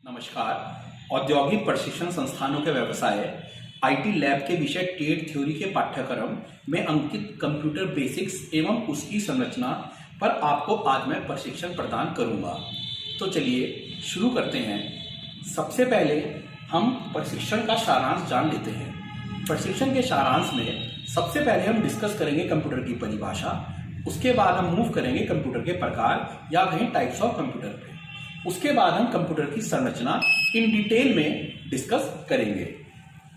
नमस्कार। औद्योगिक प्रशिक्षण संस्थानों के व्यवसाय आईटी लैब के विषय टेट थ्योरी के पाठ्यक्रम में अंकित कंप्यूटर बेसिक्स एवं उसकी संरचना पर आपको आज मैं प्रशिक्षण प्रदान करूंगा। तो चलिए शुरू करते हैं। सबसे पहले हम प्रशिक्षण का सारांश जान लेते हैं। प्रशिक्षण के सारांश में सबसे पहले हम डिस्कस करेंगे कंप्यूटर की परिभाषा। उसके बाद हम मूव करेंगे कंप्यूटर के प्रकार या कहीं टाइप्स ऑफ कंप्यूटर पे। उसके बाद हम कंप्यूटर की संरचना इन डिटेल में डिस्कस करेंगे।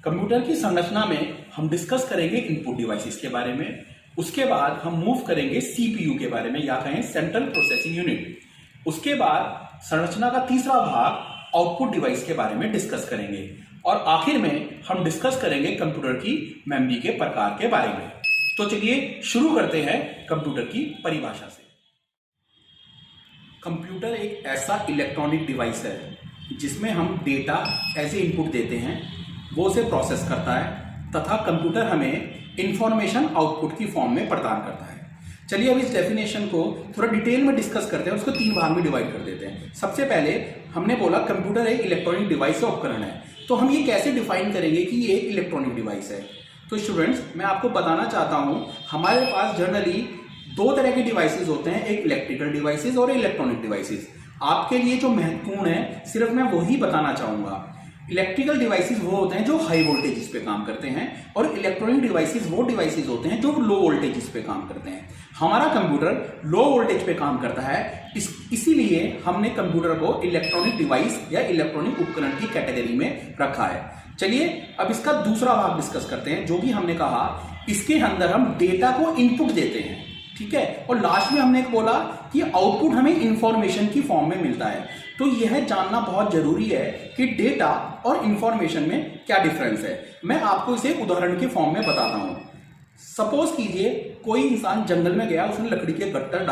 कंप्यूटर की संरचना में हम डिस्कस करेंगे इनपुट डिवाइसेस के बारे में। उसके बाद हम मूव करेंगे सीपीयू के बारे में या कहें सेंट्रल प्रोसेसिंग यूनिट। उसके बाद संरचना का तीसरा भाग आउटपुट डिवाइस के बारे में डिस्कस करेंगे और आखिर में हम डिस्कस करेंगे कंप्यूटर की मेमोरी के प्रकार के बारे में। तो चलिए शुरू करते हैं कंप्यूटर की परिभाषा से। कंप्यूटर एक ऐसा इलेक्ट्रॉनिक डिवाइस है जिसमें हम डेटा एज ए इनपुट देते हैं, वो उसे प्रोसेस करता है तथा कंप्यूटर हमें इंफॉर्मेशन आउटपुट की फॉर्म में प्रदान करता है। चलिए अब इस डेफिनेशन को थोड़ा डिटेल में डिस्कस करते हैं, उसको तीन भाग में डिवाइड कर देते हैं। सबसे पहले हमने बोला कंप्यूटर एक इलेक्ट्रॉनिक डिवाइस या उपकरण है, तो हम ये कैसे डिफाइन करेंगे कि ये एक इलेक्ट्रॉनिक डिवाइस है। तो स्टूडेंट्स, मैं आपको बताना चाहता हूँ हमारे पास जनरली दो तरह के डिवाइसेस होते हैं, एक इलेक्ट्रिकल डिवाइसेस और इलेक्ट्रॉनिक डिवाइसेस। आपके लिए जो महत्वपूर्ण है सिर्फ मैं वही बताना चाहूंगा। इलेक्ट्रिकल डिवाइसेस वो होते हैं जो हाई वोल्टेजेस पे काम करते हैं और इलेक्ट्रॉनिक डिवाइसेस वो डिवाइसेस होते हैं जो लो वोल्टेजेस पे काम करते हैं। हमारा कंप्यूटर लो वोल्टेज पे काम करता है, इसीलिए हमने कंप्यूटर को इलेक्ट्रॉनिक डिवाइस या इलेक्ट्रॉनिक उपकरण की कैटेगरी में रखा है। चलिए अब इसका दूसरा भाग डिस्कस करते हैं, जो भी हमने कहा इसके अंदर हम डेटा को इनपुट देते हैं, ठीक है, और लास्ट में हमने बोला कि आउटपुट हमें इंफॉर्मेशन की फॉर्म में मिलता है। तो यह जानना बहुत जरूरी है कि डेटा और इंफॉर्मेशन में क्या डिफरेंस है। मैं आपको इसे उदाहरण के फॉर्म में बताता हूं। सपोज कीजिए कोई इंसान जंगल में गया, उसने लकड़ी के गट्टर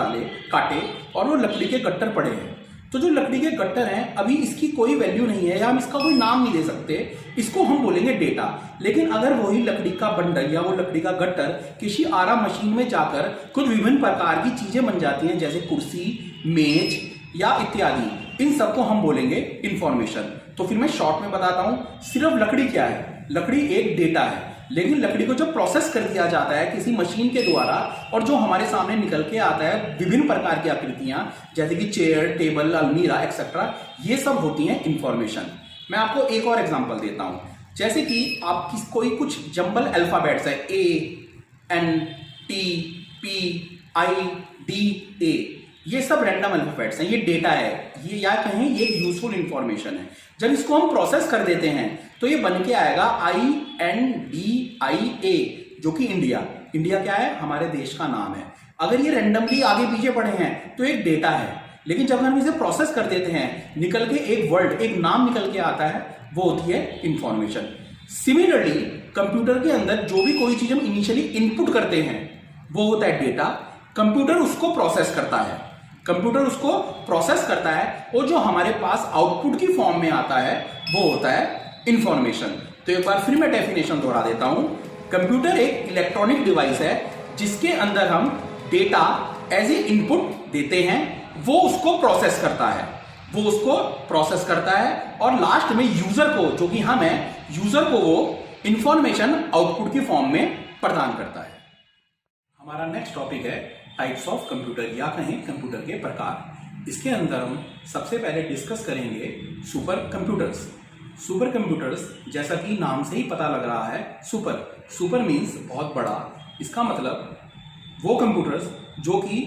काटे और वो लकड़ी के गट्टर पड़े हैं। तो जो लकड़ी के गट्टर हैं अभी इसकी कोई वैल्यू नहीं है या हम इसका कोई नाम नहीं दे सकते, इसको हम बोलेंगे डेटा। लेकिन अगर वही लकड़ी का बंडल या वो लकड़ी का गट्टर किसी आरा मशीन में जाकर कुछ विभिन्न प्रकार की चीजें बन जाती हैं, जैसे कुर्सी, मेज या इत्यादि, इन सबको हम बोलेंगे इंफॉर्मेशन। तो फिर मैं शॉर्ट में बताता हूं, सिर्फ लकड़ी क्या है? लकड़ी एक डेटा है, लेकिन लकड़ी को जब प्रोसेस कर दिया जाता है किसी मशीन के द्वारा और जो हमारे सामने निकल के आता है विभिन्न प्रकार की आकृतियां, जैसे कि चेयर, टेबल, अलमीरा एक्सेट्रा, ये सब होती हैं इंफॉर्मेशन। मैं आपको एक और एग्जांपल देता हूं, जैसे कि आप कोई कुछ जंबल अल्फाबेट्स है, ANTPPIDA, ये सब रैंडम अल्फाबेट्स हैं, ये डेटा है, ये या कहें ये यूजफुल इंफॉर्मेशन है। जब इसको हम प्रोसेस कर देते हैं तो ये बन के आएगा INDIA, जो कि इंडिया क्या है? हमारे देश का नाम है। अगर ये रैंडमली आगे पीछे पड़े हैं तो एक डेटा है, लेकिन जब हम इसे प्रोसेस कर देते हैं निकल के एक वर्ड, एक नाम निकल के आता है, वो होती है इंफॉर्मेशन। सिमिलरली कंप्यूटर के अंदर जो भी कोई चीज हम इनिशियली इनपुट करते हैं वो होता है डेटा। कंप्यूटर उसको प्रोसेस करता है, और जो हमारे पास आउटपुट की फॉर्म में आता है वो होता है इंफॉर्मेशन। तो एक बार फिर मैं डेफिनेशन दोहरा देता हूं। कंप्यूटर एक इलेक्ट्रॉनिक डिवाइस है जिसके अंदर हम डेटा एज ए इनपुट देते हैं, वो उसको प्रोसेस करता है और लास्ट में यूजर को, जो कि हम हैं, यूजर को वो इंफॉर्मेशन आउटपुट की फॉर्म में प्रदान करता है। हमारा नेक्स्ट टॉपिक है टाइप्स ऑफ कंप्यूटर या कहें कंप्यूटर के प्रकार। इसके अंदर हम सबसे पहले डिस्कस करेंगे सुपर कंप्यूटर्स, जैसा कि नाम से ही पता लग रहा है, सुपर मीन्स बहुत बड़ा। इसका मतलब वो कंप्यूटर्स जो कि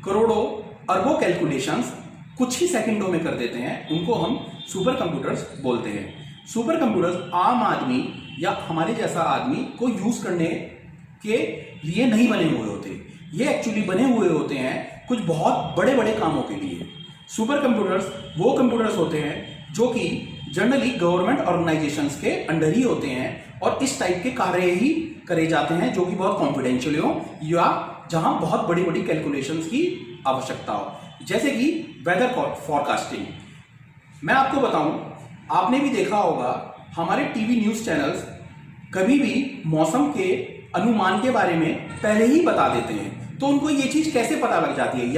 करोड़ों अरबों कैलकुलेशंस कुछ ही सेकंडों में कर देते हैं, उनको हम सुपर कंप्यूटर्स बोलते हैं। सुपर कंप्यूटर्स आम आदमी या हमारे जैसा आदमी को यूज करने के लिए नहीं बने हुए होते, ये एक्चुअली बने हुए होते हैं कुछ बहुत बड़े बड़े कामों के लिए। सुपर कंप्यूटर्स वो कंप्यूटर्स होते हैं जो कि जनरली गवर्नमेंट ऑर्गेनाइजेशंस के अंडर ही होते हैं और इस टाइप के कार्य ही करे जाते हैं जो कि बहुत कॉन्फिडेंशियल हो या जहां बहुत बड़ी बड़ी कैलकुलेशंस की आवश्यकता हो, जैसे कि वेदर फॉरकास्टिंग। मैं आपको बताऊं, आपने भी देखा होगा हमारे टीवी न्यूज चैनल्स कभी भी मौसम के अनुमान के बारे में पहले ही बता देते हैं। तो उनको ये चीज कैसे पता लग जाती है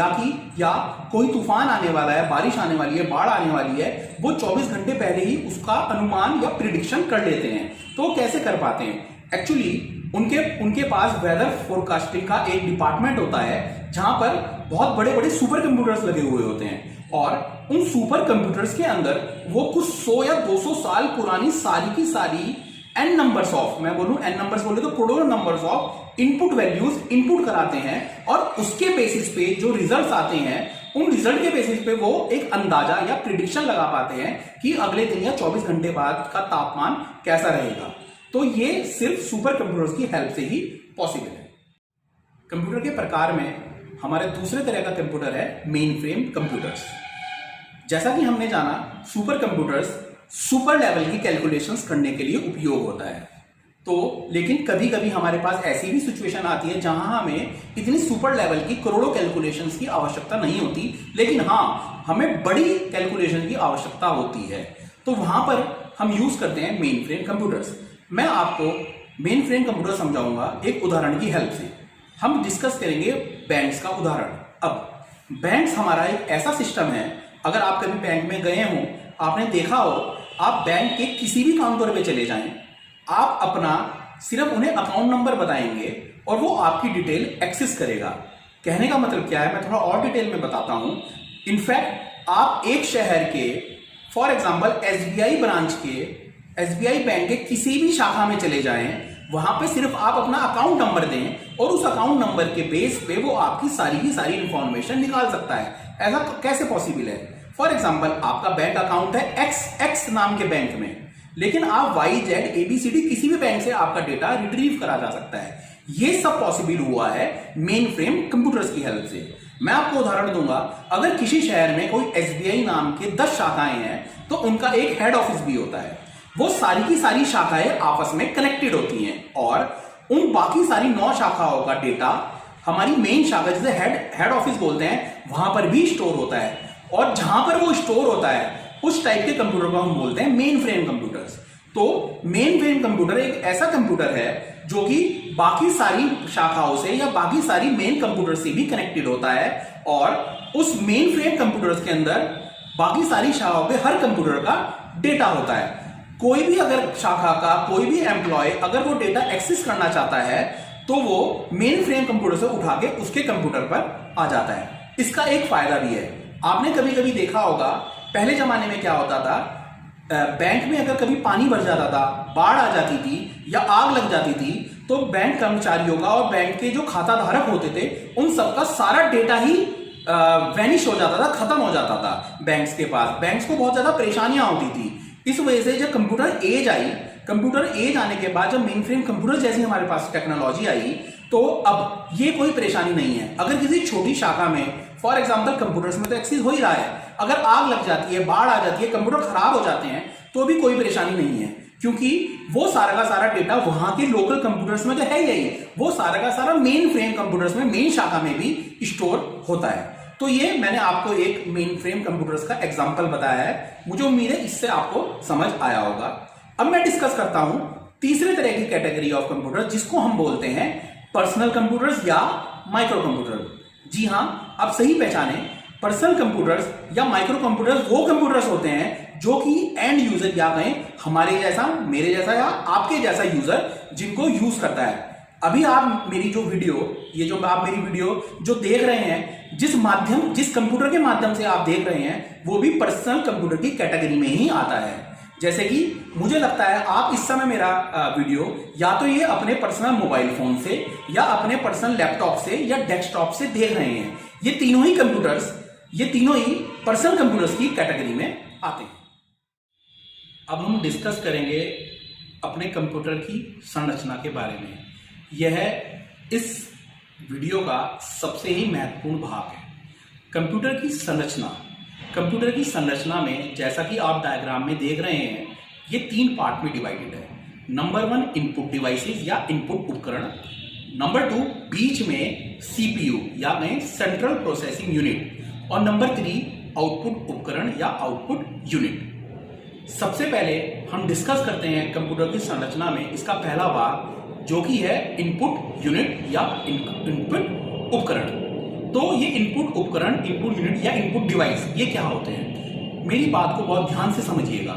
या कोई तूफान आने वाला है, बारिश आने वाली है, बाढ़ आने वाली है, वो 24 घंटे पहले ही उसका अनुमान या प्रिडिक्शन कर लेते हैं। तो वो कैसे कर पाते हैं? एक्चुअली उनके पास वेदर फोरकास्टिंग का एक डिपार्टमेंट होता है जहां पर बहुत बड़े बड़े सुपर कंप्यूटर्स लगे हुए होते हैं, और उन सुपर कंप्यूटर्स के अंदर वो कुछ 100 या 200 साल पुरानी सारी की सारी n नंबर्स ऑफ, मैं बोलूं n नंबर्स बोले तो करोड़ों numbers of input values input कराते हैं, और उसके बेसिस पे जो रिजल्ट्स आते हैं, उन रिजल्ट के बेसिस पे वो एक अंदाजा या प्रिडिक्शन लगा पाते हैं कि अगले दिन या 24 घंटे बाद का तापमान कैसा रहेगा। तो ये सिर्फ सुपर कंप्यूटर्स की हेल्प से ही पॉसिबल है। कंप्यूटर के प्रकार में हमारे दूसरे तरह का कंप्यूटर है मेन फ्रेम कंप्यूटर्स। जैसा कि हमने जाना, सुपर कंप्यूटर्स सुपर लेवल की कैलकुलेशंस करने के लिए उपयोग होता है। तो लेकिन कभी कभी हमारे पास ऐसी भी सिचुएशन आती है जहां हमें इतनी सुपर लेवल की करोड़ों कैलकुलेशंस की आवश्यकता नहीं होती, लेकिन हाँ हमें बड़ी कैलकुलेशन की आवश्यकता होती है। तो वहां पर हम यूज करते हैं मेन फ्रेम कंप्यूटर्स। मैं आपको मेन फ्रेम कंप्यूटर समझाऊंगा एक उदाहरण की हेल्प से। हम डिस्कस करेंगे बैंक्स का उदाहरण। अब बैंक्स हमारा एक ऐसा सिस्टम है, अगर आप कभी बैंक में गए हो, आपने देखा हो, आप बैंक के किसी भी काउंटर पे चले जाएं, आप अपना सिर्फ उन्हें अकाउंट नंबर बताएंगे और वो आपकी डिटेल एक्सेस करेगा। कहने का मतलब क्या है, मैं थोड़ा और डिटेल में बताता हूं। इनफैक्ट आप एक शहर के, फॉर एग्जांपल एसबीआई ब्रांच के, एसबीआई बैंक के किसी भी शाखा में चले जाएं, वहां पे सिर्फ आप अपना अकाउंट नंबर दें और उस अकाउंट नंबर के बेस पे वो आपकी सारी की सारी इंफॉर्मेशन निकाल सकता है। ऐसा कैसे पॉसिबल है? फॉर एग्जाम्पल आपका बैंक अकाउंट है एक्स नाम के बैंक में, लेकिन आप YZ ABCD किसी भी बैंक से आपका डेटा रिट्रीव करा जा सकता है। ये सब पॉसिबल हुआ है मेन फ्रेम कंप्यूटर्स की हेल्प से। मैं आपको उदाहरण दूंगा, अगर किसी शहर में कोई SBI नाम के 10 शाखाएं हैं तो उनका एक हेड ऑफिस भी होता है। वो सारी की सारी शाखाएं आपस में कनेक्टेड होती हैं और उन बाकी सारी 9 शाखाओं का डेटा हमारी मेन शाखा, जिसे हेड ऑफिस बोलते हैं, वहां पर भी स्टोर होता है। और जहां पर वो स्टोर होता है उस टाइप के कंप्यूटर को हम बोलते हैं मेन फ्रेम कंप्यूटर्स। तो मेन फ्रेम कंप्यूटर एक ऐसा कंप्यूटर है जो कि बाकी सारी शाखाओं से या बाकी सारी मेन कंप्यूटर से भी कनेक्टेड होता है, और उस मेन फ्रेम कंप्यूटर्स के अंदर बाकी सारी शाखाओं पे हर कंप्यूटर का डेटा होता है। कोई भी अगर शाखा का कोई भी एम्प्लॉय अगर वो डेटा एक्सेस करना चाहता है तो वो मेन फ्रेम कंप्यूटर से उठा के उसके कंप्यूटर पर आ जाता है। इसका एक फायदा भी है, आपने कभी कभी देखा होगा, पहले जमाने में क्या होता था, बैंक में अगर कभी पानी भर जाता था, बाढ़ आ जाती थी या आग लग जाती थी, तो बैंक कर्मचारियों का और बैंक के जो खाता धारक होते थे उन सबका सारा डेटा ही वैनिश हो जाता था, खत्म हो जाता था बैंक्स के पास। बैंक्स को बहुत ज्यादा परेशानियां होती थी। इस वजह से जब कंप्यूटर एज आई, कंप्यूटर एज आने के बाद जब मेन फ्रेम कंप्यूटर जैसी हमारे पास टेक्नोलॉजी आई, तो अब ये कोई परेशानी नहीं है। अगर किसी छोटी शाखा में, फॉर एग्जाम्पल कंप्यूटर्स में तो एक्सेस हो ही रहा है, अगर आग लग जाती है, बाढ़ आ जाती है, कंप्यूटर खराब हो जाते हैं, तो भी कोई परेशानी नहीं है, क्योंकि वो सारा का सारा डेटा वहां के लोकल कंप्यूटर्स में तो है यही, वो सारा का सारा मेन फ्रेम कंप्यूटर्स में, मेन शाखा में भी स्टोर होता है। तो ये मैंने आपको एक मेन फ्रेम कंप्यूटर्स का एग्जाम्पल बताया है। मुझे उम्मीद है इससे आपको समझ आया होगा। अब मैं डिस्कस करता हूं तीसरे तरह की कैटेगरी ऑफ कंप्यूटर, जिसको हम बोलते हैं पर्सनल कंप्यूटर्स या माइक्रो कंप्यूटर। जी हां, आप सही पहचाने, पर्सनल कंप्यूटर्स या माइक्रो कंप्यूटर्स वो कंप्यूटर्स होते हैं जो कि एंड यूजर या कहें हमारे जैसा, मेरे जैसा या आपके जैसा यूजर जिनको यूज करता है। अभी आप मेरी जो वीडियो, ये जो आप मेरी वीडियो जो देख रहे हैं, जिस कंप्यूटर के माध्यम से आप देख रहे हैं, वो भी पर्सनल कंप्यूटर की कैटेगरी में ही आता है। जैसे कि मुझे लगता है आप इस समय मेरा वीडियो या तो ये अपने पर्सनल मोबाइल फोन से या अपने पर्सनल लैपटॉप से या डेस्कटॉप से देख रहे हैं। ये तीनों ही कंप्यूटर्स, ये तीनों ही पर्सनल कंप्यूटर्स की कैटेगरी में आते हैं। अब हम डिस्कस करेंगे अपने कंप्यूटर की संरचना के बारे में। यह इस वीडियो का सबसे ही महत्वपूर्ण भाग है, कंप्यूटर की संरचना। कंप्यूटर की संरचना में जैसा कि आप डायग्राम में देख रहे हैं, ये 3 पार्ट में डिवाइडेड है। नंबर 1 इनपुट डिवाइसेस या इनपुट उपकरण, नंबर 2 बीच में CPU या में सेंट्रल प्रोसेसिंग यूनिट, और नंबर 3 आउटपुट उपकरण या आउटपुट यूनिट। सबसे पहले हम डिस्कस करते हैं कंप्यूटर की संरचना में इसका पहला भाग, जो कि है इनपुट यूनिट या इनपुट उपकरण। तो ये इनपुट उपकरण, इनपुट यूनिट या इनपुट डिवाइस ये क्या होते हैं? मेरी बात को बहुत ध्यान से समझिएगा।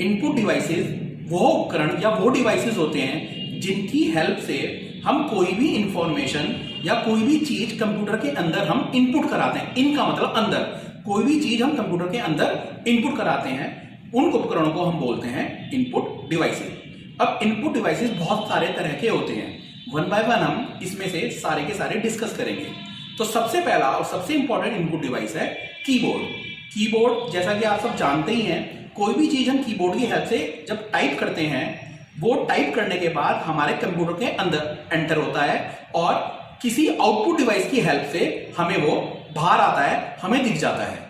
इनपुट डिवाइसेस वो उपकरण या वो डिवाइसेस होते हैं जिनकी हेल्प से हम कोई भी इंफॉर्मेशन या कोई भी चीज कंप्यूटर के अंदर हम इनपुट कराते हैं। इनका मतलब अंदर, कोई भी चीज हम कंप्यूटर के अंदर इनपुट कराते हैं, उन उपकरणों को हम बोलते हैं इनपुट डिवाइसेस। अब इनपुट डिवाइसेस बहुत सारे तरह के होते हैं, वन बाय वन हम इसमें से सारे के सारे डिस्कस करेंगे। तो सबसे पहला और सबसे इंपॉर्टेंट इनपुट डिवाइस है कीबोर्ड। कीबोर्ड जैसा कि आप सब जानते ही हैं, कोई भी चीज हम कीबोर्ड की हेल्प से जब टाइप करते हैं, वो टाइप करने के बाद हमारे कंप्यूटर के अंदर एंटर होता है और किसी आउटपुट डिवाइस की हेल्प से हमें वो बाहर आता है, हमें दिख जाता है।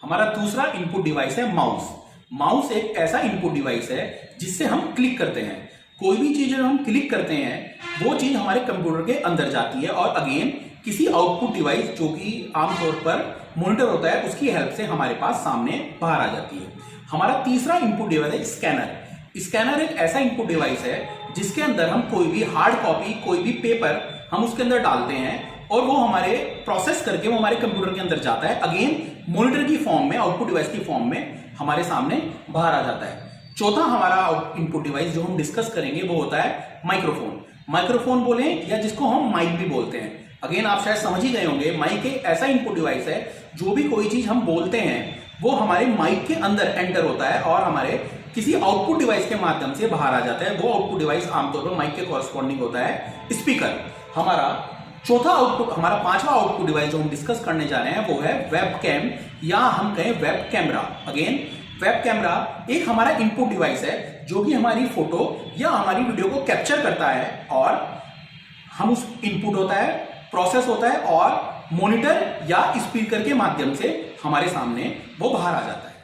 हमारा दूसरा इनपुट डिवाइस है माउस। माउस एक ऐसा इनपुट डिवाइस है जिससे हम क्लिक करते हैं। कोई भी चीज जब हम क्लिक करते हैं वो चीज हमारे कंप्यूटर के अंदर जाती है और अगेन किसी आउटपुट डिवाइस जो कि आमतौर पर मॉनिटर होता है उसकी हेल्प से हमारे पास सामने बाहर आ जाती है। हमारा तीसरा इनपुट डिवाइस है स्कैनर। स्कैनर एक ऐसा इनपुट डिवाइस है जिसके अंदर हम कोई भी हार्ड कॉपी, कोई भी पेपर हम उसके अंदर डालते हैं और वो हमारे प्रोसेस करके वो हमारे कंप्यूटर के अंदर जाता है, अगेन मॉनिटर की फॉर्म में, आउटपुट डिवाइस की फॉर्म में हमारे सामने बाहर आ जाता है। चौथा हमारा इनपुट डिवाइस जो हम डिस्कस करेंगे वो होता है माइक्रोफोन। माइक्रोफोन बोले या जिसको हम माइक भी बोलते हैं। अगेन आप शायद समझ ही गए होंगे, माइक एक ऐसा इनपुट डिवाइस है जो भी कोई चीज हम बोलते हैं वो हमारे माइक के अंदर एंटर होता है और हमारे किसी आउटपुट डिवाइस के माध्यम से बाहर आ जाता है। वो आउटपुट डिवाइस आमतौर पर माइक के कॉरस्पॉन्डिंग होता है स्पीकर। हमारा पांचवा आउटपुट डिवाइस जो हम डिस्कस करने जा रहे हैं वो है वेब कैम या हम कहें web camera. Again web camera एक हमारा इनपुट डिवाइस है जो कि हमारी फोटो या हमारी वीडियो को कैप्चर करता है और हम उस इनपुट होता है, प्रोसेस होता है और मॉनिटर या स्पीकर के माध्यम से हमारे सामने वो बाहर आ जाता है।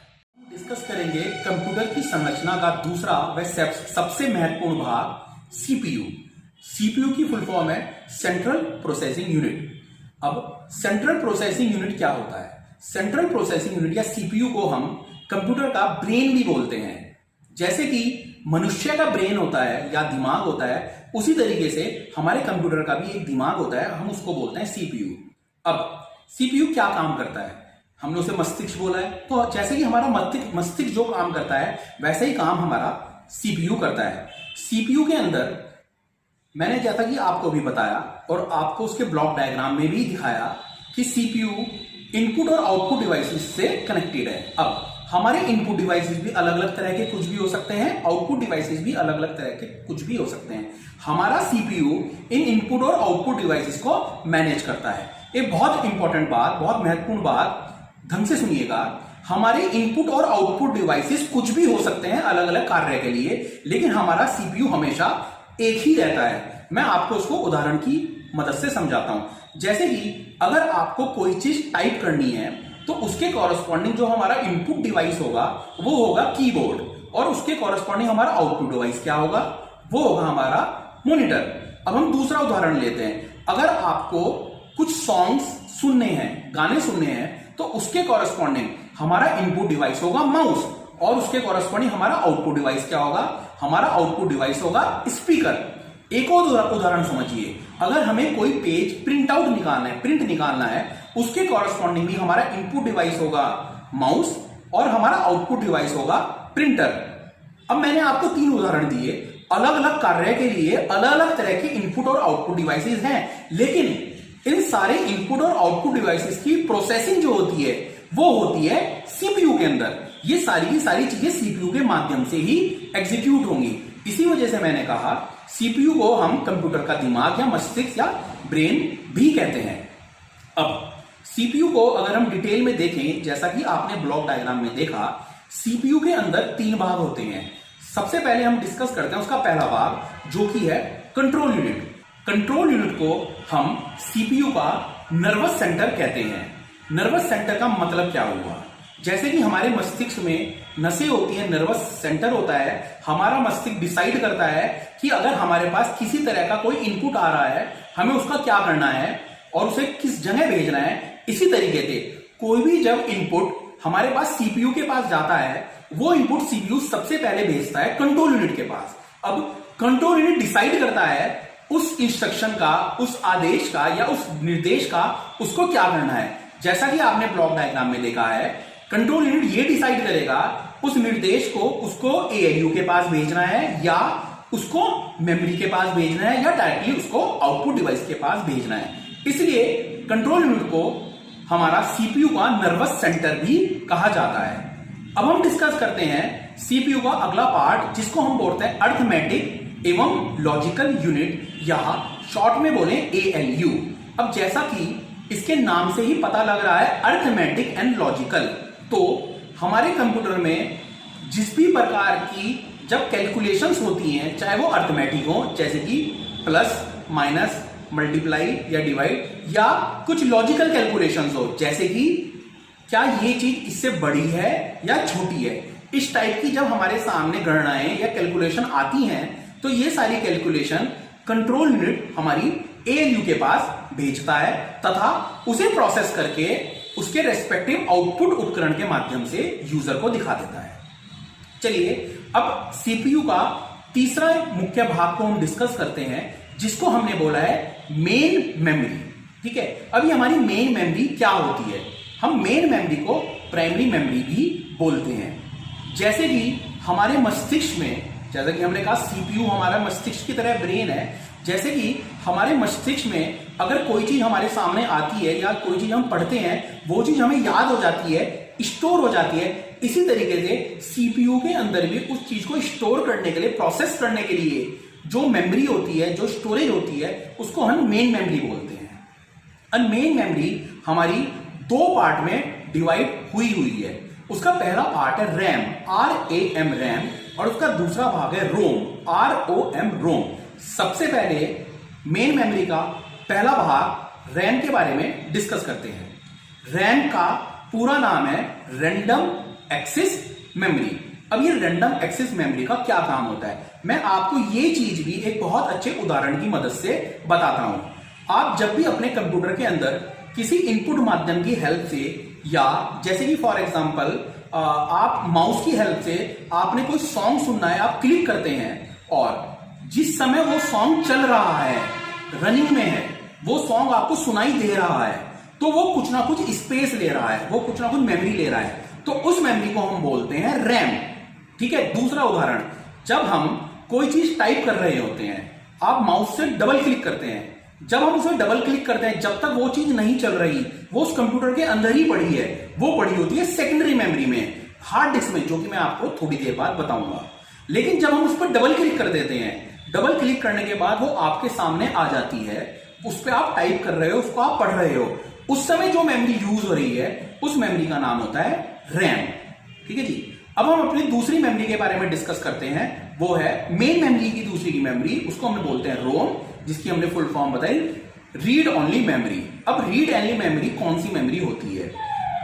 डिस्कस करेंगे कंप्यूटर की संरचना का दूसरा व सबसे महत्वपूर्ण भाग सीपीयू। सीपीयू की फुल फॉर्म है सेंट्रल प्रोसेसिंग यूनिट। अब सेंट्रल प्रोसेसिंग यूनिट क्या होता है? सेंट्रल प्रोसेसिंग यूनिट या सीपीयू को हम कंप्यूटर का ब्रेन भी बोलते हैं। जैसे कि मनुष्य का ब्रेन होता है या दिमाग होता है, उसी तरीके से हमारे कंप्यूटर का भी एक दिमाग होता है, हम उसको बोलते हैं सीपीयू। अब सीपीयू क्या काम करता है? हमने उसे मस्तिष्क बोला है, तो जैसे कि हमारा मस्तिष्क जो काम करता है वैसे ही काम हमारा सीपीयू करता है। सीपीयू के अंदर मैंने जैसा कि आपको भी बताया और आपको उसके ब्लॉक डायग्राम में भी दिखाया कि सीपीयू इनपुट और आउटपुट डिवाइसेस से कनेक्टेड है। अब हमारे इनपुट डिवाइसेस भी अलग अलग तरह के कुछ भी हो सकते हैं, आउटपुट डिवाइसेस भी अलग अलग तरह के कुछ भी हो सकते हैं। हमारा सीपीयू इन इनपुट और आउटपुट डिवाइसेस को मैनेज करता है। एक बहुत इंपॉर्टेंट बात, बहुत महत्वपूर्ण बात, ध्यान से सुनिएगा। हमारे इनपुट और आउटपुट डिवाइसेस कुछ भी हो सकते हैं अलग अलग कार्य के लिए, लेकिन हमारा सीपीयू हमेशा एक ही रहता है। मैं आपको उसको उदाहरण की मदद से समझाता हूं। जैसे कि अगर आपको कोई चीज टाइप करनी है तो उसके कॉरस्पॉन्डिंग जो हमारा इनपुट डिवाइस होगा वो होगा कीबोर्ड और उसके कॉरस्पॉन्डिंग हमारा आउटपुट डिवाइस क्या होगा? वो होगा हमारा मॉनिटर। अब हम दूसरा उदाहरण लेते हैं। अगर आपको कुछ सॉन्ग्स सुनने हैं, गाने सुनने हैं, तो उसके कॉरस्पॉन्डिंग हमारा इनपुट डिवाइस होगा माउस और उसके कॉरस्पॉन्डिंग हमारा आउटपुट डिवाइस क्या होगा? हमारा आउटपुट डिवाइस होगा स्पीकर। एक और उदाहरण समझिए। अगर हमें कोई पेज प्रिंट आउट निकालना है, प्रिंट निकालना है, उसके कॉरस्पॉन्डिंग भी हमारा इनपुट डिवाइस होगा माउस और हमारा आउटपुट डिवाइस होगा प्रिंटर। अब मैंने आपको 3 उदाहरण दिए, अलग अलग कार्य के लिए अलग अलग तरह के इनपुट और आउटपुट डिवाइसेस हैं, लेकिन इन सारे इनपुट और आउटपुट डिवाइसेस की प्रोसेसिंग जो होती है वो होती है सीपीयू के अंदर। ये सारी की सारी चीजें सीपीयू के माध्यम से ही एग्जीक्यूट होंगी। इसी वजह से मैंने कहा सीपीयू को हम कंप्यूटर का दिमाग या मस्तिष्क या ब्रेन भी कहते हैं। अब सीपीयू को अगर हम डिटेल में देखें, जैसा कि आपने ब्लॉक डायग्राम में देखा, सीपीयू के अंदर 3 भाग होते हैं। सबसे पहले हम डिस्कस करते हैं उसका पहला भाग जो कि है कंट्रोल यूनिट। कंट्रोल यूनिट को हम सीपीयू का नर्वस सेंटर कहते हैं। नर्वस सेंटर का मतलब क्या हुआ? जैसे कि हमारे मस्तिष्क में नसें होती हैं, नर्वस सेंटर होता है। हमारा मस्तिष्क डिसाइड करता है कि अगर हमारे पास किसी तरह का कोई इनपुट आ रहा है, हमें उसका क्या करना है और उसे किस जगह भेजना है। इसी तरीके से कोई भी जब इनपुट हमारे पास सीपीयू के पास जाता है, वो इनपुट सीपीयू सबसे पहले भेजता है कंट्रोल यूनिट के पास। अब कंट्रोल यूनिट डिसाइड करता है उस इंस्ट्रक्शन का, उस आदेश का या उस निर्देश का उसको क्या करना है। जैसा कि आपने ब्लॉक डायग्राम में देखा है, कंट्रोल यूनिट ये डिसाइड करेगा उस निर्देश को उसको एएलयू के पास भेजना है या उसको मेमोरी के पास भेजना है या डायरेक्टली उसको आउटपुट डिवाइस के पास भेजना है। इसलिए कंट्रोल यूनिट को हमारा सीपीयू का नर्वस सेंटर भी कहा जाता है। अब हम डिस्कस करते हैं सीपीयू का अगला पार्ट, जिसको हम बोलते हैं अर्थमेटिक एवं लॉजिकल यूनिट, या शॉर्ट में बोले एएलयू। अब जैसा कि इसके नाम से ही पता लग रहा है अर्थमेटिक एंड लॉजिकल, तो हमारे कंप्यूटर में जिस भी प्रकार की जब कैलकुलेशंस होती हैं, चाहे वो अर्थमेटिक हो जैसे कि प्लस माइनस मल्टीप्लाई या डिवाइड, या कुछ लॉजिकल कैलकुलेशंस हो जैसे कि क्या ये चीज इससे बड़ी है या छोटी है, इस टाइप की जब हमारे सामने गणनाएं या कैलकुलेशन आती हैं तो ये सारी कैलकुलेशन कंट्रोल यूनिट हमारी एएलयू के पास भेजता है तथा उसे प्रोसेस करके उसके रेस्पेक्टिव आउटपुट उपकरण के माध्यम से यूजर को दिखा देता है। चलिए अब सीपीयू का तीसरा मुख्य भाग को हम डिस्कस करते हैं, जिसको हमने बोला है मेन मेमोरी। ठीक है, अभी हमारी मेन मेमोरी क्या होती है? हम मेन मेमोरी को प्राइमरी मेमोरी भी बोलते हैं। जैसे कि हमारे मस्तिष्क में, जैसा कि हमने कहा सीपीयू हमारा मस्तिष्क की तरह ब्रेन है, जैसे कि हमारे मस्तिष्क में अगर कोई चीज हमारे सामने आती है या कोई चीज हम पढ़ते हैं, वो चीज हमें याद हो जाती है, स्टोर हो जाती है। इसी तरीके से सीपीयू के अंदर भी उस चीज को स्टोर करने के लिए, प्रोसेस करने के लिए जो मेमोरी होती है, जो स्टोरेज होती है, उसको हम मेन मेमोरी बोलते हैं। और मेन मेमोरी हमारी दो पार्ट में डिवाइड हुई है। उसका पहला पार्ट है रैम, RAM रैम, और उसका दूसरा भाग है रोम, ROM रोम। सबसे पहले मेन मेमोरी का पहला भाग रैम के बारे में डिस्कस करते हैं। रैम का पूरा नाम है रैंडम एक्सेस मेमोरी। अब ये रैंडम एक्सेस मेमोरी का क्या काम होता है, मैं आपको ये चीज भी एक बहुत अच्छे उदाहरण की मदद से बताता हूं। आप जब भी अपने कंप्यूटर के अंदर किसी इनपुट माध्यम की हेल्प से, या जैसे कि फॉर एग्जांपल आप माउस की हेल्प से आपने कोई सॉन्ग सुनना है, आप क्लिक करते हैं और जिस समय वो सॉन्ग चल रहा है, रनिंग में है, वो सॉन्ग आपको सुनाई दे रहा है, तो वो कुछ ना कुछ स्पेस ले रहा है, वो कुछ ना कुछ मेमोरी ले रहा है, तो उस मेमोरी को हम बोलते हैं रैम। ठीक है, दूसरा उदाहरण, जब हम कोई चीज टाइप कर रहे होते हैं, आप माउस से डबल क्लिक करते हैं, जब हम उसे डबल क्लिक करते हैं, जब तक वो चीज नहीं चल रही, वो उस कंप्यूटर के अंदर ही पड़ी है, वो पड़ी होती है सेकेंडरी मेमोरी में, हार्ड डिस्क में, जो कि मैं आपको थोड़ी देर बाद बताऊंगा। लेकिन जब हम उस पर डबल क्लिक कर देते हैं, डबल क्लिक करने के बाद वो आपके सामने आ जाती है, उस पर आप टाइप कर रहे हो, उसको आप पढ़ रहे हो, उस समय जो मेमोरी यूज हो रही है उस मेमोरी का नाम होता है रैम। ठीक है जी, अब हम अपनी दूसरी मेमोरी के बारे में डिस्कस करते हैं, वो है मेन मेमोरी की दूसरी की मेमोरी, उसको हम बोलते हैं रोम, जिसकी हमने फुल फॉर्म बताई रीड ओनली मेमोरी। अब रीड ओनली मेमोरी कौन सी मेमोरी होती है?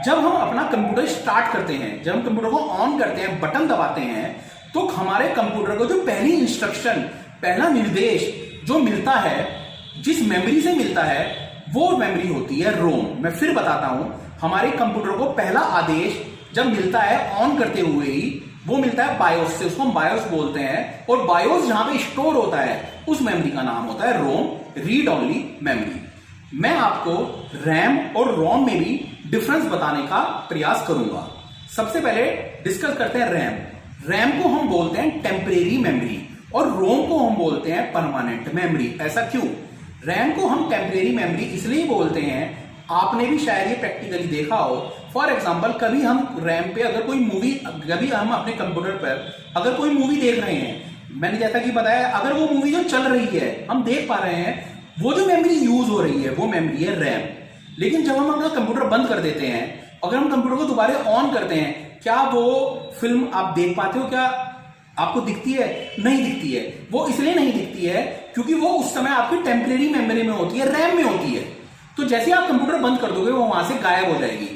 जब हम अपना कंप्यूटर स्टार्ट करते हैं, जब हम कंप्यूटर को ऑन करते हैं, बटन दबाते हैं, तो हमारे कंप्यूटर को जो पहली इंस्ट्रक्शन, पहला निर्देश जो मिलता है, जिस मेमोरी से मिलता है, वो मेमोरी होती है रोम। मैं फिर बताता हूं, हमारे कंप्यूटर को पहला आदेश जब मिलता है ऑन करते हुए ही, वो मिलता है बायोस से, उसको हम बायोस बोलते हैं, और बायोस जहां पे स्टोर होता है उस मेमोरी का नाम होता है रोम, रीड ओनली मेमोरी। मैं आपको रैम और रोम में भी डिफरेंस बताने का प्रयास करूंगा। सबसे पहले डिस्कस करते हैं रैम। रैम को हम बोलते हैं टेम्परेरी मेमोरी और रोम को हम बोलते हैं परमानेंट मेमोरी। ऐसा क्यों? रैम को हम टेम्परेरी मेमोरी इसलिए बोलते हैं, आपने भी शायद ये प्रैक्टिकली देखा हो। फॉर एग्जांपल, कभी हम रैम पे अगर कोई मूवी, कभी हम अपने कंप्यूटर पर अगर कोई मूवी देख रहे हैं, मैंने जैसा कि बताया, अगर वो मूवी जो चल रही है हम देख पा रहे हैं, वो जो मेमोरी यूज हो रही है वो मेमोरी है रैम। लेकिन जब हम अपना कंप्यूटर बंद कर देते हैं, अगर हम कंप्यूटर को दोबारा ऑन करते हैं, क्या वो फिल्म आप देख पाते हो? क्या आपको दिखती है? नहीं दिखती है। वो इसलिए नहीं दिखती है क्योंकि वो उस समय आपकी टेम्परेरी मेमोरी में होती है, रैम में होती है। तो जैसे आप कंप्यूटर बंद कर दोगे, वो वहां से गायब हो जाएगी।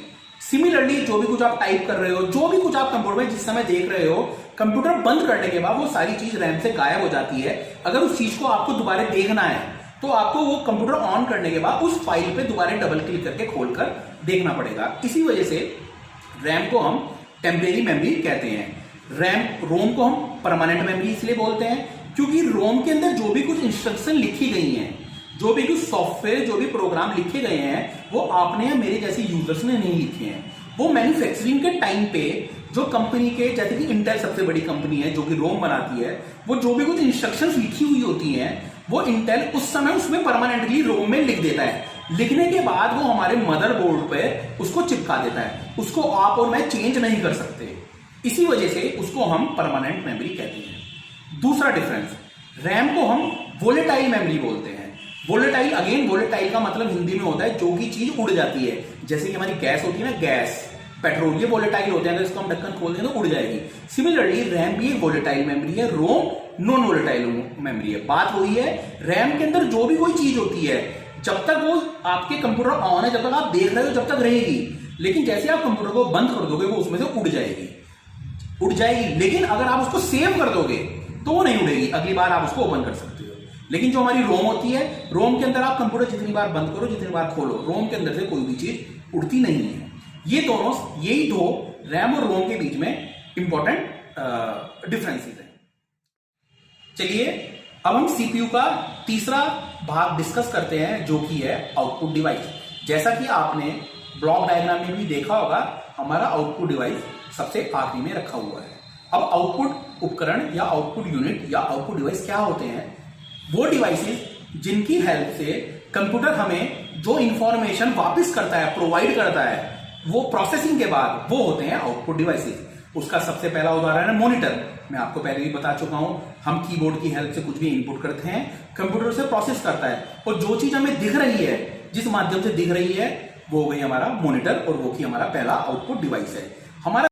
सिमिलरली, जो भी कुछ आप टाइप कर रहे हो, जो भी कुछ आप कंप्यूटर में जिस समय देख रहे हो, कंप्यूटर बंद करने के बाद वो सारी चीज रैम से गायब हो जाती है। अगर उस चीज को आपको दोबारा देखना है तो आपको वो कंप्यूटर ऑन करने के बाद उस फाइल पे दोबारा डबल क्लिक करके खोलकर देखना पड़ेगा। इसी वजह से रैम को हम टेम्परेरी मेमोरी कहते हैं। रोम को हम परमानेंट मेमोरी इसलिए बोलते हैं क्योंकि रोम के अंदर जो भी कुछ इंस्ट्रक्शन लिखी गई हैं, जो भी कुछ सॉफ्टवेयर, जो भी प्रोग्राम लिखे गए हैं, वो आपने या मेरे जैसे यूजर्स ने नहीं लिखे हैं। वो मैन्युफैक्चरिंग के टाइम पे जो कंपनी के, जैसे कि इंटेल सबसे बड़ी कंपनी है जो कि रोम बनाती है, वो जो भी कुछ इंस्ट्रक्शंस लिखी हुई होती हैं वो इंटेल उस समय उसमें परमानेंटली रोम में लिख देता है। लिखने के बाद वो हमारे मदरबोर्ड पे उसको चिपका देता है, उसको आप और मैं चेंज नहीं कर सकते। इसी वजह से उसको हम परमानेंट मेमोरी कहते हैं। दूसरा डिफरेंस, रैम को हम वोलेटाइल मेमोरी बोलते हैं। वोलेटाइल, अगेन वोलेटाइल का मतलब हिंदी में होता है जो कि चीज उड़ जाती है, जैसे कि हमारी गैस होती है ना, गैस, पेट्रोल, ये वोलेटाइल होते हैं, अगर इसको हम ढक्कन खोल दें तो उड़ जाएगी। सिमिलरली रैम भी एक वोलेटाइल मेमोरी है, रोम नॉन वोलेटाइल मेमोरी है। बात वही है, रैम के अंदर जो भी कोई चीज होती है, जब तक वो आपके कंप्यूटर ऑन है, जब तक आप देख रहे हो, जब तक रहेगी। लेकिन जैसे आप कंप्यूटर को बंद कर दोगे वो उसमें से उड़ जाएगी। लेकिन अगर आप उसको सेव कर दोगे तो वो नहीं उड़ेगी, अगली बार आप उसको ओपन कर सकते हो। लेकिन जो हमारी रोम होती है, रोम के अंदर आप कंप्यूटर जितनी बार बंद करो, जितनी बार खोलो, रोम के अंदर से कोई भी चीज उड़ती नहीं है। यही दो रैम और रोम के बीच में इंपॉर्टेंट डिफरेंसेस हैं। चलिए अब हम सीपीयू का तीसरा भाग डिस्कस करते हैं, जो कि है आउटपुट डिवाइस। जैसा कि आपने ब्लॉक डायग्राम में भी देखा होगा, हमारा आउटपुट डिवाइस सबसे आखिरी में रखा हुआ है। अब आउटपुट उपकरण या आउटपुट यूनिट या आउटपुट डिवाइस क्या होते हैं? वो डिवाइसेस जिनकी हेल्प से कंप्यूटर हमें जो इंफॉर्मेशन वापस करता है, प्रोवाइड करता है, वो प्रोसेसिंग के बाद, वो होते हैं आउटपुट डिवाइसेस। उसका सबसे पहला उदाहरण है मॉनिटर। मैं आपको पहले भी बता चुका हूं, हम कीबोर्ड की हेल्प से कुछ भी इनपुट करते हैं, कंप्यूटर से प्रोसेस करता है, और जो चीज हमें दिख रही है, जिस माध्यम से दिख रही है, वो हो गई हमारा मॉनिटर, और वो की हमारा पहला आउटपुट डिवाइस है। हमारा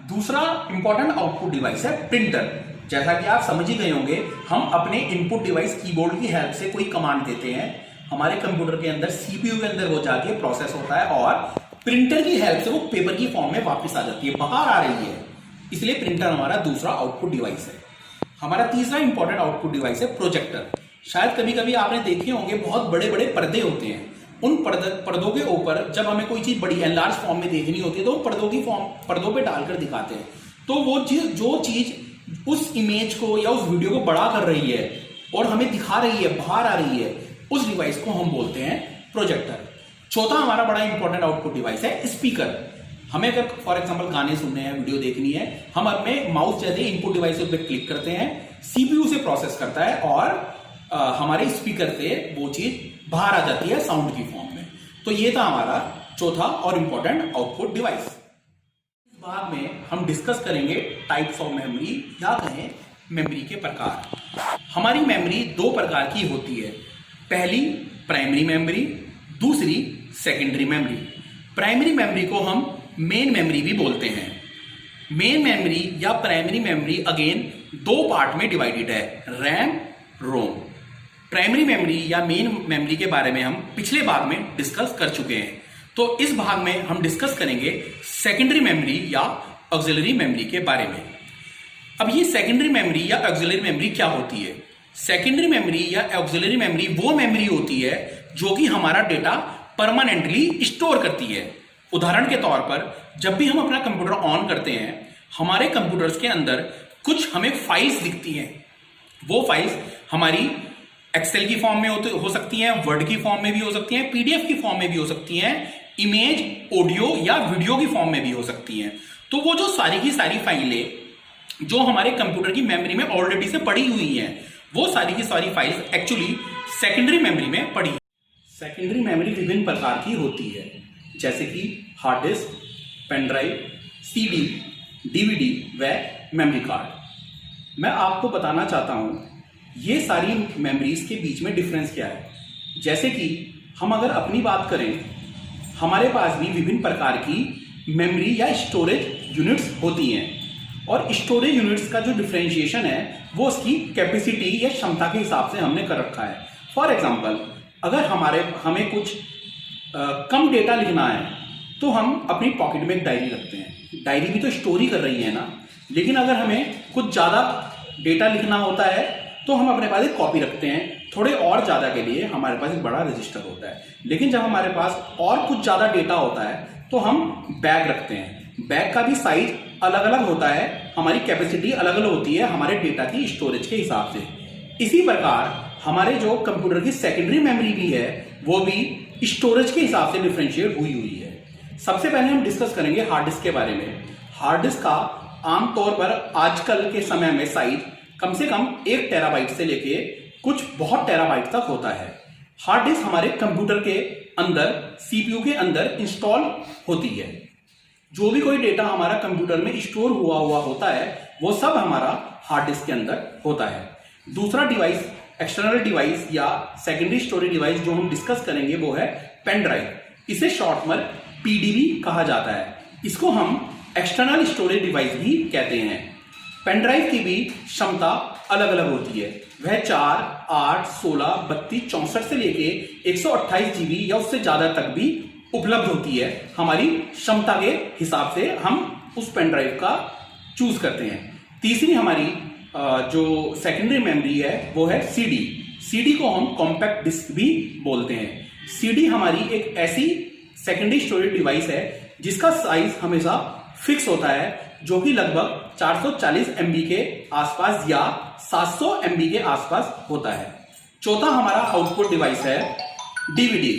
दूसरा इंपॉर्टेंट आउटपुट डिवाइस है प्रिंटर। जैसा कि आप समझ ही गए होंगे, हम अपने इनपुट डिवाइस कीबोर्ड की हेल्प से कोई कमांड देते हैं, हमारे कंप्यूटर के अंदर सीपीयू के अंदर वो जाके प्रोसेस होता है, और प्रिंटर की हेल्प से वो पेपर की फॉर्म में वापस आ जाती है, बाहर आ रही है। इसलिए प्रिंटर हमारा दूसरा आउटपुट डिवाइस है। हमारा तीसरा इंपॉर्टेंट आउटपुट डिवाइस है प्रोजेक्टर। शायद कभी कभी आपने देखे होंगे, बहुत बड़े बड़े पर्दे होते हैं, उन पर्दों के ऊपर जब हमें कोई चीज बड़ी एनलार्ज फॉर्म में देखनी होती है तो पर्दों पे डालकर दिखाते हैं। तो वो जो चीज उस इमेज को या उस वीडियो को बड़ा कर रही है और हमें दिखा रही है, बाहर आ रही है, उस डिवाइस को हम बोलते हैं प्रोजेक्टर। चौथा हमारा बड़ा इंपॉर्टेंट आउटपुट डिवाइस है स्पीकर। हमें अगर फॉर एग्जांपल गाने सुनने हैं, वीडियो देखनी है, हम अपने माउस जैसे इनपुट डिवाइस पे क्लिक करते हैं, सीपीयू से प्रोसेस करता है, और हमारे स्पीकर से वो चीज बाहर आ जाती है साउंड की फॉर्म में। तो ये था हमारा चौथा और इंपॉर्टेंट आउटपुट डिवाइस। इस भाग में हम डिस्कस करेंगे टाइप्स ऑफ मेमोरी, या कहें मेमोरी के प्रकार। हमारी मेमोरी दो प्रकार की होती है, पहली प्राइमरी मेमोरी, दूसरी सेकेंडरी मेमोरी। प्राइमरी मेमोरी को हम मेन मेमोरी भी बोलते हैं। मेन मेमोरी या प्राइमरी मेमोरी अगेन दो पार्ट में डिवाइडेड है, रैम, रोम। प्राइमरी मेमोरी या मेन मेमोरी के बारे में हम पिछले भाग में डिस्कस कर चुके हैं। तो इस भाग में हम डिस्कस करेंगे सेकेंडरी मेमोरी या ऑक्सिलरी मेमोरी के बारे में। अब ये सेकेंडरी मेमोरी या ऑक्सिलरी मेमोरी क्या होती है? सेकेंडरी मेमोरी या ऑक्सिलरी मेमोरी वो मेमोरी होती है जो कि हमारा डेटा परमानेंटली स्टोर करती है। उदाहरण के तौर पर, जब भी हम अपना कंप्यूटर ऑन करते हैं, हमारे कंप्यूटर्स के अंदर कुछ हमें फाइल्स दिखती हैं। वो फाइल्स हमारी एक्सेल की फॉर्म में हो सकती हैं, वर्ड की फॉर्म में भी हो सकती हैं, पीडीएफ की फॉर्म में भी हो सकती हैं, इमेज, ऑडियो या वीडियो की फॉर्म में भी हो सकती हैं। तो वो जो सारी की सारी फाइलें जो हमारे कंप्यूटर की मेमोरी में ऑलरेडी से पड़ी हुई हैं, वो सारी की सारी फाइल्स एक्चुअली सेकेंडरी मेमोरी में पड़ी है। सेकेंडरी मेमोरी विभिन्न प्रकार की होती है, जैसे कि hard disk, pen drive, CD, DVD व मेमोरी कार्ड। मैं आपको बताना चाहता हूं ये सारी मेमोरीज के बीच में डिफरेंस क्या है। जैसे कि हम अगर अपनी बात करें, हमारे पास भी विभिन्न प्रकार की मेमोरी या स्टोरेज यूनिट्स होती हैं, और स्टोरेज यूनिट्स का जो डिफरेंशिएशन है वो उसकी कैपेसिटी या क्षमता के हिसाब से हमने कर रखा है। फॉर एग्जांपल, अगर हमें कुछ कम डेटा लिखना है तो हम अपनी पॉकेट में एक डायरी रखते हैं। डायरी भी तो स्टोर ही कर रही है ना। लेकिन अगर हमें कुछ ज़्यादा डेटा लिखना होता है तो हम अपने पास एक कॉपी रखते हैं। थोड़े और ज़्यादा के लिए हमारे पास एक बड़ा रजिस्टर होता है। लेकिन जब हमारे पास और कुछ ज़्यादा डेटा होता है तो हम बैग रखते हैं। बैग का भी साइज अलग अलग होता है, हमारी कैपेसिटी अलग अलग होती है हमारे डेटा की स्टोरेज के हिसाब से। इसी प्रकार हमारे जो कंप्यूटर की सेकेंडरी मेमोरी भी है वो भी स्टोरेज के हिसाब से डिफ्रेंशिएट हुई हुई है। सबसे पहले हम डिस्कस करेंगे हार्ड डिस्क के बारे में। हार्ड डिस्क का आमतौर पर आजकल के समय में साइज कम से कम 1 टेराबाइट से लेके कुछ बहुत टेराबाइट तक होता है। हार्ड डिस्क हमारे कंप्यूटर के अंदर सीपीयू के अंदर इंस्टॉल होती है। जो भी कोई डेटा हमारा कंप्यूटर में स्टोर हुआ होता है वो सब हमारा हार्ड डिस्क के अंदर होता है। दूसरा डिवाइस, एक्सटर्नल डिवाइस या सेकेंडरी स्टोरेज डिवाइस जो हम डिस्कस करेंगे वो है पेन ड्राइव। इसे शॉर्ट में पीडीबी कहा जाता है। इसको हम एक्सटर्नल स्टोरेज डिवाइस भी कहते हैं। पेन ड्राइव की भी क्षमता अलग अलग होती है। वह 4, 8, 16, 32, 64 से लेके 128 जीबी या उससे ज्यादा तक भी उपलब्ध होती है। हमारी क्षमता के हिसाब से हम उस पेन ड्राइव का चूज करते हैं। तीसरी हमारी जो सेकेंडरी मेमोरी है वो है सीडी। सीडी को हम कॉम्पैक्ट डिस्क भी बोलते हैं। सीडी हमारी एक ऐसी सेकेंडरी स्टोरेज डिवाइस है जिसका साइज हमेशा फिक्स होता है, जो कि लगभग 440 MB के आसपास या 700 MB के आसपास होता है। चौथा हमारा आउटपुट डिवाइस है डीवीडी।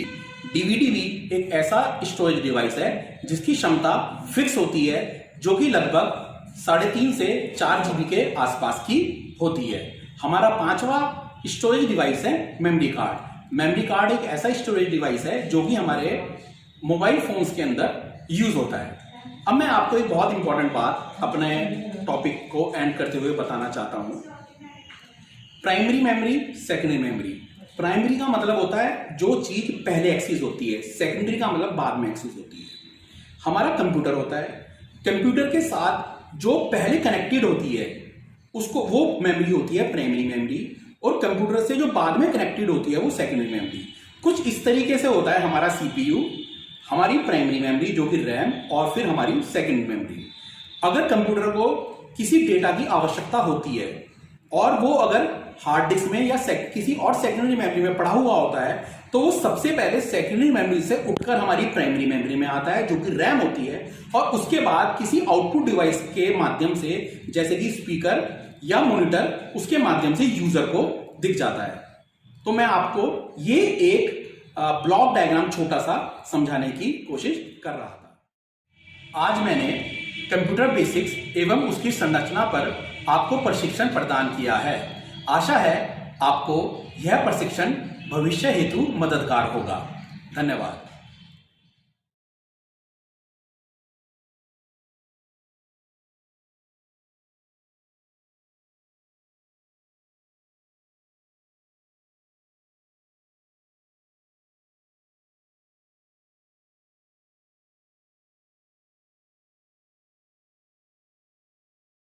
डीवीडी भी एक ऐसा स्टोरेज डिवाइस है जिसकी क्षमता फिक्स होती है, जो कि लगभग 3.5 से 4 GB के आसपास की होती है। हमारा पांचवा स्टोरेज डिवाइस है मेमोरी कार्ड। मेमोरी कार्ड एक ऐसा स्टोरेज डिवाइस है जो कि हमारे मोबाइल फोन्स के अंदर यूज होता है। अब मैं आपको एक बहुत इंपॉर्टेंट बात अपने टॉपिक को एंड करते हुए बताना चाहता हूं। Primary memory, secondary memory. Primary का मतलब होता है जो चीज पहले एक्सेस होती है, सेकेंडरी का मतलब बाद में एक्सेस होती है। हमारा कंप्यूटर होता है, कंप्यूटर के साथ जो पहले कनेक्टेड होती है उसको वो मेमोरी होती है प्राइमरी मेमोरी, और कंप्यूटर से जो बाद में कनेक्टेड होती है वो सेकेंडरी मेमोरी। कुछ इस तरीके से होता है हमारा सीपीयू, हमारी प्राइमरी मेमोरी जो कि रैम, और फिर हमारी सेकेंडरी मेमोरी। अगर कंप्यूटर को किसी डेटा की आवश्यकता होती है और वो अगर हार्ड डिस्क में या किसी और सेकेंडरी मेमोरी में पड़ा हुआ होता है तो वो सबसे पहले सेकेंडरी मेमोरी से उठकर हमारी प्राइमरी मेमोरी में आता है जो कि रैम होती है, और उसके बाद किसी आउटपुट डिवाइस के माध्यम से जैसे कि स्पीकर या मॉनिटर, उसके माध्यम से यूजर को दिख जाता है। तो मैं आपको ये एक ब्लॉक डायग्राम छोटा सा समझाने की कोशिश कर रहा था। आज मैंने कंप्यूटर बेसिक्स एवं उसकी संरचना पर आपको प्रशिक्षण प्रदान किया है। आशा है आपको यह प्रशिक्षण भविष्य हेतु मददगार होगा। धन्यवाद।